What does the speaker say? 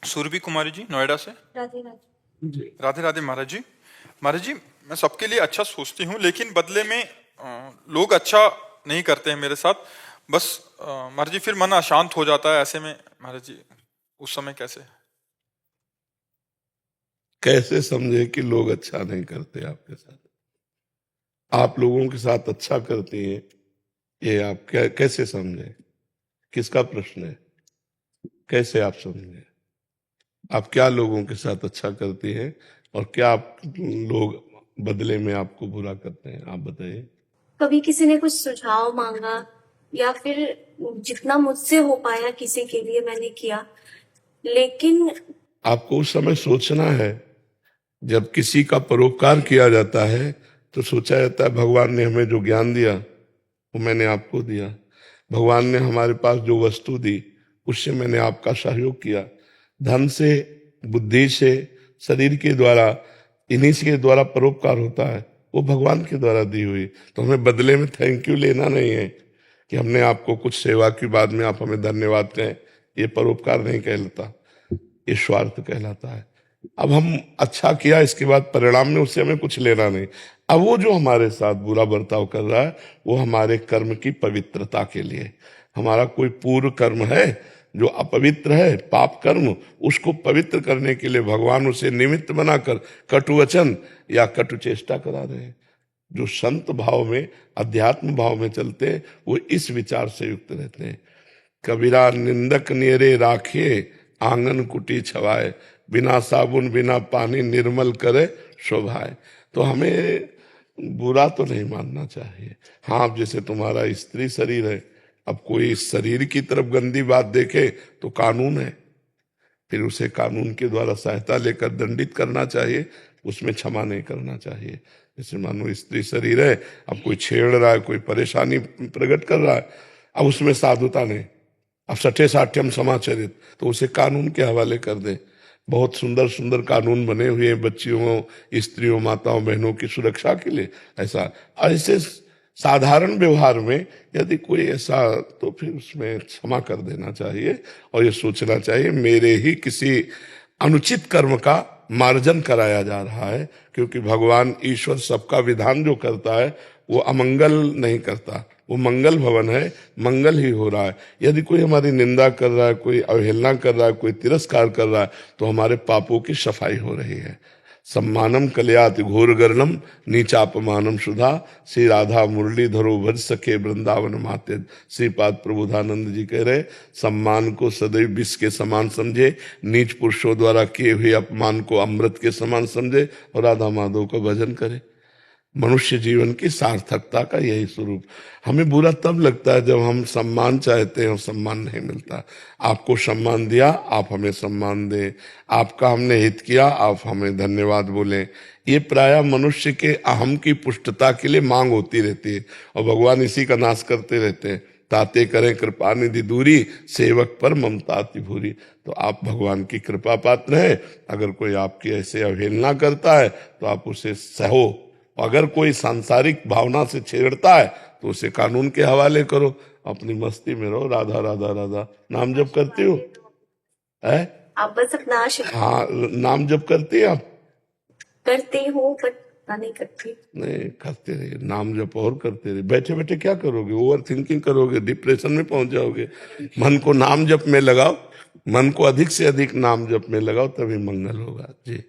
सुरभि कुमारी जी, नोएडा से। राधे राधे जी। राधे राधे महाराज जी। महाराज जी, मैं सबके लिए अच्छा सोचती हूँ, लेकिन बदले में लोग अच्छा नहीं करते हैं मेरे साथ। बस महाराज जी, फिर मन अशांत हो जाता है ऐसे में। महाराज जी, उस समय कैसे? कैसे समझे कि लोग अच्छा नहीं करते आपके साथ? आप लोगों के साथ अच्छा करती हैं, ये आप क्या कैसे समझे? किसका प्रश्न है? कैसे आप समझे? आप क्या लोगों के साथ अच्छा करती हैं और क्या आप लोग बदले में आपको बुरा करते हैं? आप बताइए। कभी किसी ने कुछ सुझाव मांगा या फिर जितना मुझसे हो पाया किसी के लिए मैंने किया, लेकिन आपको उस समय सोचना है, जब किसी का परोपकार किया जाता है तो सोचा जाता है भगवान ने हमें जो ज्ञान दिया वो मैंने आपको दिया, भगवान ने हमारे पास जो वस्तु दी उससे मैंने आपका सहयोग किया, धन से, बुद्धि से, शरीर के द्वारा, इन्हीं के द्वारा परोपकार होता है, वो भगवान के द्वारा दी हुई। तो हमें बदले में थैंक यू लेना नहीं है कि हमने आपको कुछ सेवा की बाद में आप हमें धन्यवाद कहें। ये परोपकार नहीं कहलाता, ये स्वार्थ कहलाता है। अब हम अच्छा किया, इसके बाद परिणाम में उससे हमें कुछ लेना नहीं। अब वो जो हमारे साथ बुरा बर्ताव कर रहा है वो हमारे कर्म की पवित्रता के लिए, हमारा कोई पूर्व कर्म है जो अपवित्र है, पाप कर्म, उसको पवित्र करने के लिए भगवान उसे निमित्त बनाकर कटु वचन या कटु चेष्टा करा रहे हैं। जो संत भाव में, अध्यात्म भाव में चलते हैं वो इस विचार से युक्त रहते हैं। कबीरा निंदक नेरे राखे, आंगन कुटी छवाए, बिना साबुन बिना पानी निर्मल करे शोभाए। तो हमें बुरा तो नहीं मानना चाहिए। हाँ, अब जैसे तुम्हारा स्त्री शरीर है, अब कोई शरीर की तरफ गंदी बात देखे तो कानून है, फिर उसे कानून के द्वारा सहायता लेकर दंडित करना चाहिए, उसमें क्षमा नहीं करना चाहिए। जैसे मानो स्त्री शरीर है, अब कोई छेड़ रहा है, कोई परेशानी प्रकट कर रहा है, अब उसमें साधुता नहीं, अब सठे साठ्यम समाचरित, तो उसे कानून के हवाले कर दे। बहुत सुंदर सुंदर कानून बने हुए हैं बच्चियों, स्त्रियों, माताओं, बहनों की सुरक्षा के लिए। ऐसे साधारण व्यवहार में यदि कोई ऐसा, तो फिर उसमें क्षमा कर देना चाहिए और ये सोचना चाहिए मेरे ही किसी अनुचित कर्म का मार्जन कराया जा रहा है, क्योंकि भगवान ईश्वर सबका विधान जो करता है वो अमंगल नहीं करता, वो मंगल भवन है, मंगल ही हो रहा है। यदि कोई हमारी निंदा कर रहा है, कोई अवहेलना कर रहा है, कोई तिरस्कार कर रहा है, तो हमारे पापों की सफाई हो रही है। सम्मानम कल्याति घोर गर्णम नीचापमानम सुधा, श्री राधा मुरली धरो भज सके वृंदावन माते। श्रीपाद प्रबोधानंद जी कह रहे, सम्मान को सदैव विष के समान समझे, नीच पुरुषों द्वारा किए हुए अपमान को अमृत के समान समझे और राधा माधव का भजन करे। मनुष्य जीवन की सार्थकता का यही स्वरूप। हमें बुरा तब लगता है जब हम सम्मान चाहते हैं और सम्मान नहीं मिलता। आपको सम्मान दिया, आप हमें सम्मान दें, आपका हमने हित किया, आप हमें धन्यवाद बोलें। ये प्रायः मनुष्य के अहम की पुष्टता के लिए मांग होती रहती है और भगवान इसी का नाश करते रहते हैं। ताते करें कृपा निधि दूरी, सेवक पर ममता अति भूरी। तो आप भगवान की कृपा पात्र हैं। अगर कोई आपकी ऐसे अवहेलना करता है तो आप उसे सहो, अगर कोई सांसारिक भावना से छेड़ता है तो उसे कानून के हवाले करो, अपनी मस्ती में रहो। राधा राधा राधा नाम जप करती हो है? आप बस अपना हाँ, नाम जप करती है आप? करती हूँ पर नहीं करती। नहीं, करते रहिए, नाम जप और करते रहिए। बैठे बैठे क्या करोगे? ओवर थिंकिंग करोगे, डिप्रेशन में पहुंच जाओगे। मन को नाम जप में लगाओ, मन को अधिक से अधिक नाम जप में लगाओ, तभी मंगल होगा जी।